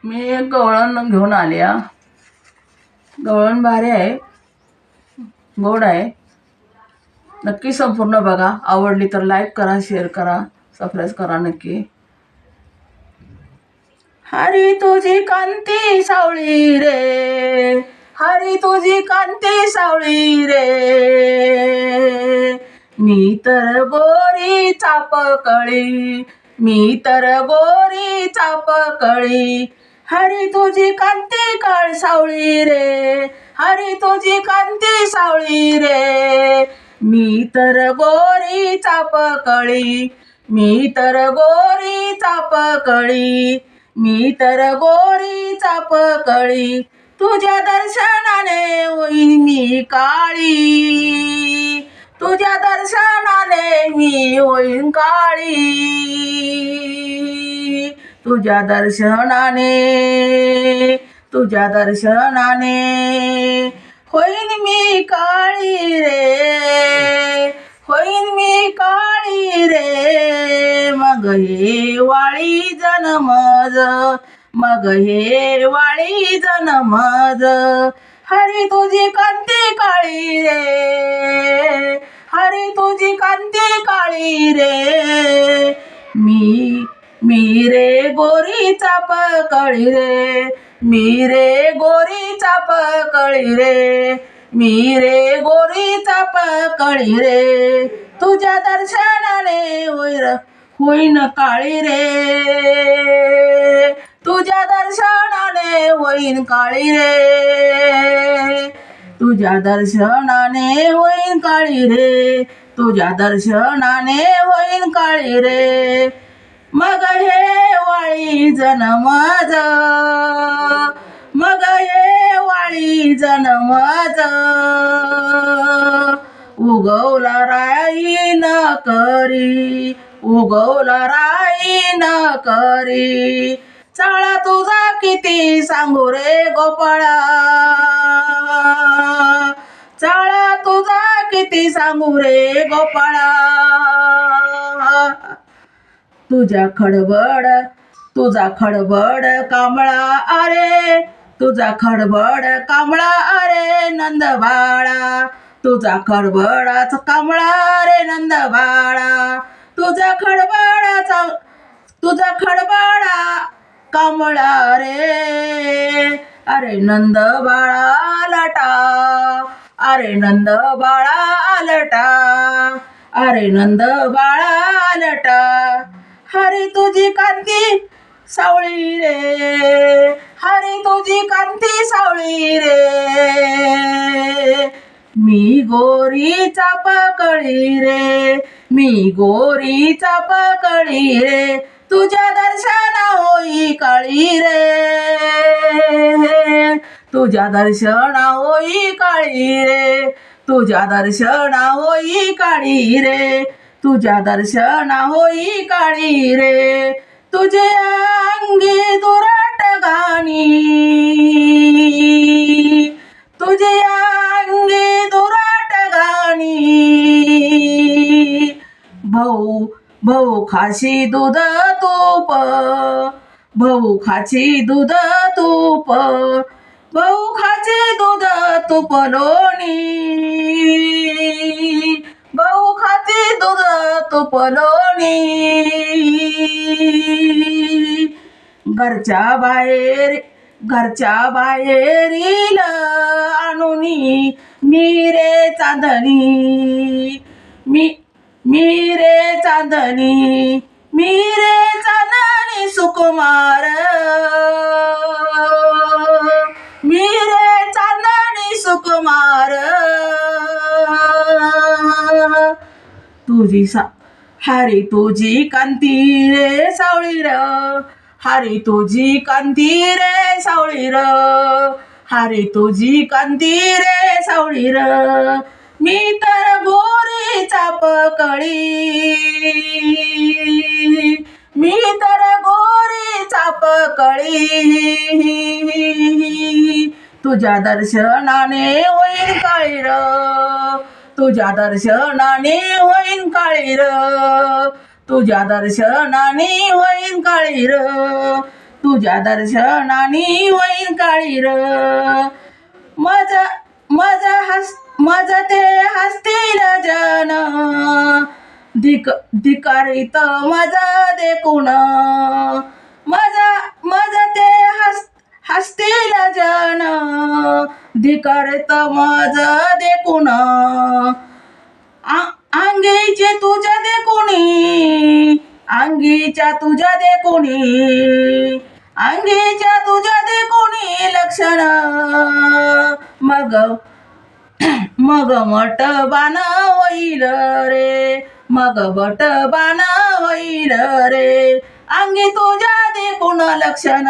मी एक गवळण घेऊन आली आहे. गवळण भारी आहे, गोड आहे. नक्की संपूर्ण बघा. आवडली तर लाईक करा, शेअर करा, सबस्क्राईब करा नक्की. हरी तुझी कांती सावळी रे, हरी तुझी कांती सावळी रे, मी तर गोरी चापकळी, मी तर गोरी चापकळी. हरी तुझी कांती काळ सावळी रे, हरी तुझी कांती सावळी रे, मी तर गोरी चापकळी, मी तर गोरी चापकळी, मी तर गोरी चापकळी. तुझ्या दर्शनाने होईन मी काळी, तुझ्या दर्शनाने मी होईन काळी, तुझ्या दर्शनाने, तुझ्या दर्शनाने होईन मी काळी रे, होईन मी काळी रे. मग हे वाळी जनमज, मग हे वाळी जनमज. हरी तुझी कांती काळी रे, हरी तुझी कांती काळी रे, मी रे गोरी चापकळी रे, मी रे गोरी चापकळी रे, मी रे गोरी चापकळी रे. तुझ्या दर्शनाने होईन काळी रे, तुझ्या दर्शनाने होईन काळी रे, तुझ्या दर्शनाने होईन काळी रे, तुझ्या दर्शनाने होईन काळी रे. मग हे वाळी जनमज, मग हे वाळी जनमज. उगवला राई न करी, उगवला राई न करी. चाळा तुझा किती सांगू रे गोपाळा, चाळा तुझा किती सांगू रे गोपाळा. तुझा खडबड, तुझा खडबड कांबळा अरे, तुझा खडबड कांबळा अरे नंद बाळा, तुझा खडबडाचा कांबळा रे नंद बाळा. तुझा खडबडाचा, तुझा खडबडा कांबळा रे, अरे नंद बाळा आलटा, अरे नंद बाळा आलटा, अरे नंद बाळा आलटा. हरी तुझी कांती सावळी रे, हरी तुझी कांती सावळी रे, मी गोरी चापकळी रे, मी गोरी चापकळी रे. तुझ्या दर्शना होई काळी रे, तुझ्या दर्शना होई काळी रे, तुझ्या दर्शना होई काळी रे, तुझ्या दर्शना होई काळी रे. तुझे अंगी दुराट गाणी, तुझे अंगी दुराट गाणी. भाऊ भाऊ खाशी दूध तूप, भाऊ खाची दूध तूप, भाऊ खाची दूध तूप लोणी, भाऊ खाची दूध तूप लोणी. घरच्या बाहेर, घरच्या बाहेरील आणुनी मी रे चांदणी, मी रे चांदणी, मी रे चांदणी सुकुमार, मी रे चांदणी सुकुमार. तुझी हरी तुझी कांती रे सावळी र, हरी तुझी कांती रे सावळी र, हरी तुझी कांती रे सावळी र. मी तर गोरी चापकळी, मी तर गोरी चापकळी. तुझ्या दर्शनाने होईन काळी र, तुझ्या दर्शनाने होईन काळी र, तुझ्या दर्शनाने होईन काळी र. तुझ्या दर्शनानी होईन काळी र मज ते हसतील जन धिकारित मज देखून मज ते हसतील जन धिकारित मज देखून अंगीचे तुझ्या देखुनी अंगीच्या तुझ्या देखुनी अंगीच्या तुझ्या देखुनी लक्षण मग मट बाण होईल रे मग बट बाण होईल रे अंगी तुझ्या देखून लक्षण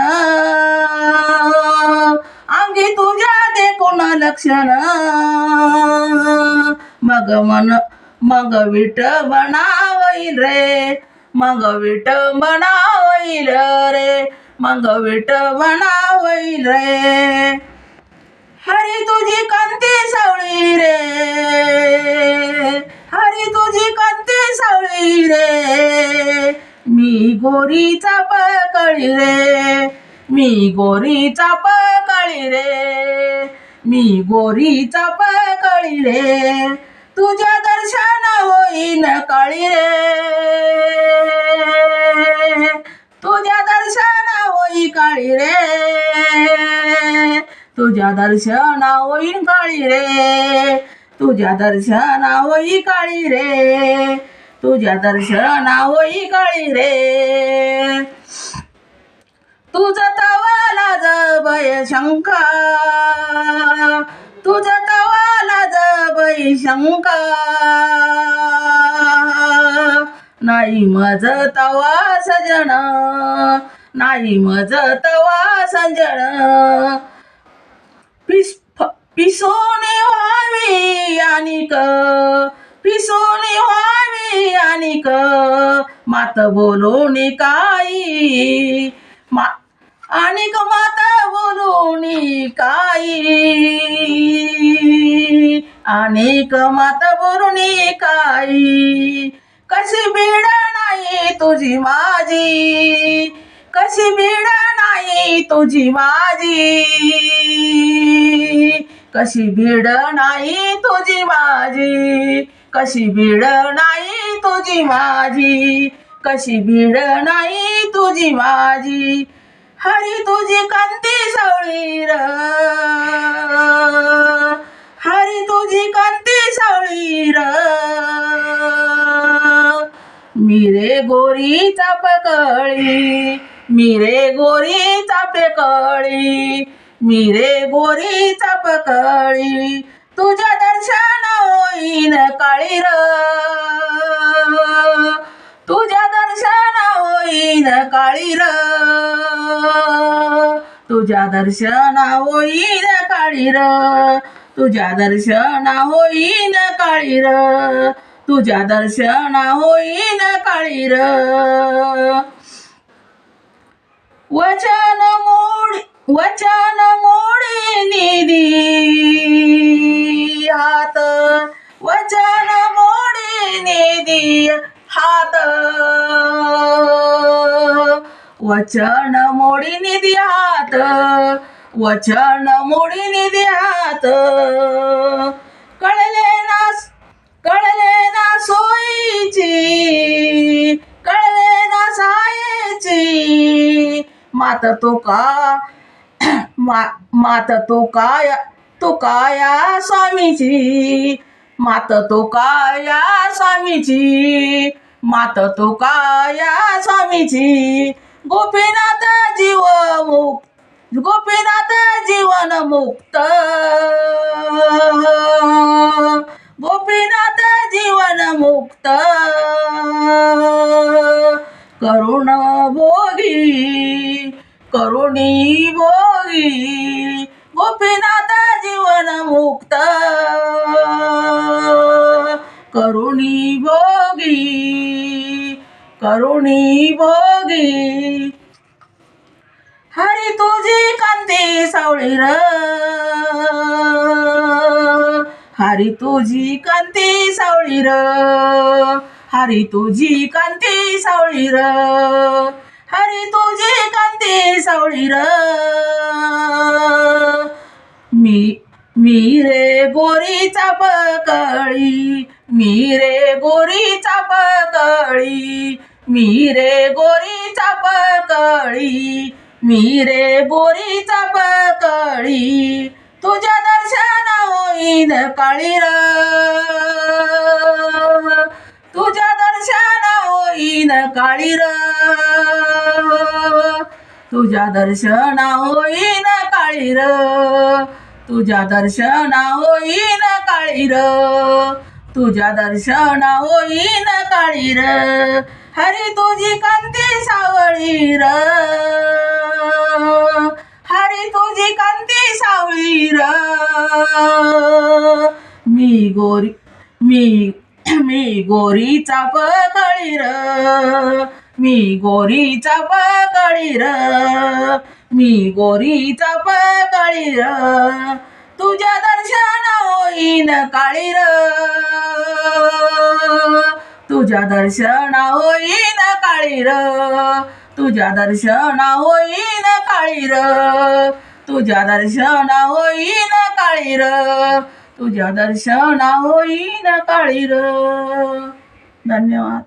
अंगी तुझ्या देखून लक्षण मग विट बना होईल रे मग विट बना होईल रे मग विट बना होईल रे हरी तुझी कांती सावळी रे हरी तुझी कांती सावळी रे मी गोरीचा पकळी रे मी गोरीचा पकळी रे मी गोरीचा पकळी रे तुझ्या दर्शन होईन काळी रे तुझ्या दर्शन होई काळी रे तुझ्या दर्शन होईन काळी रे तुझ्या दर्शन होई काळी रे तुझ्या दर्शन होई काळी रे तुझं तवाला जबय शंका तुझं तवाला जबय शंका नाही मज तवा सजन नाही मज तवा सजन पिसोनी व्हावी आणिक पिसोनी व्हावी आणिक मात बोलून काही आणिक मात बोलून काही आणिक मात बोलून काही कशी बीड नाही तुझी माझी कशी बीड नाही तुझी माझी कशी बीड नाही तुझी माझी कशी बीड नाही तुझी माझी कशी बीड नाही तुझी माझी हरी तुझी कांती सावळी र हरी तुझी कांती सावळी र मिरे गोरी चापकळी मिरे गोरी चापकळी मिरे गोरी चापकळी तुझ्या दर्शन होईन काळी र तुझ्या दर्शन होईन काळी र तुझ्या दर्शन होईन काळी र तुझ्या दर्शन होईन काळी र तुझ्या दर्शन होईन काळी र वचन मोडी निधी हात वचन मोडी निधी हात वचन मोडी निधी हात वचन मोडी निधी हात कळले ना सोयीची कळले ना सायेची मात तो काया स्वामीची मात तो काया स्वामीची मात तो काया स्वामीची गोपीनाथ गोपीनाथ जीवन मुक्त गोपीनाथ जीवन मुक्त करुण भोगी करुणी भोगी गोपीनाथ जीवन मुक्त करुणी भोगी करुणी भोगी हरी तुझी कांती सावळी र हरी तुझी कांती सावळी र हरी तुझी कांती सावळी र हरी तुझी कांती सावळी र मी रे गोरी चापकळी मी रे गोरी चापकळी मी रे गोरी चापकळी मी रे गोरी चापकळी तुझ्या दर्शन होईन काळी र तुझ्या दर्शन होईन काळी र तुझ्या दर्शन होईन काळी र तुझ्या दर्शन होईन काळी र तुझ्या दर्शन होईन काळी र हरी तुझी कांती सावळी र हरी तुझी कांती सावळी र मी गोरी चापकळी र मी गोरी चापकळी र मी गोरी चापकळी र तुझ्या दर्शन होईन काळी र तुझ्या दर्शन होईन काळी र तुझ्या दर्शन होईन काळी र तुझ्या दर्शन होईन काळी र तुझ्या दर्शन होईन काळी र. धन्यवाद.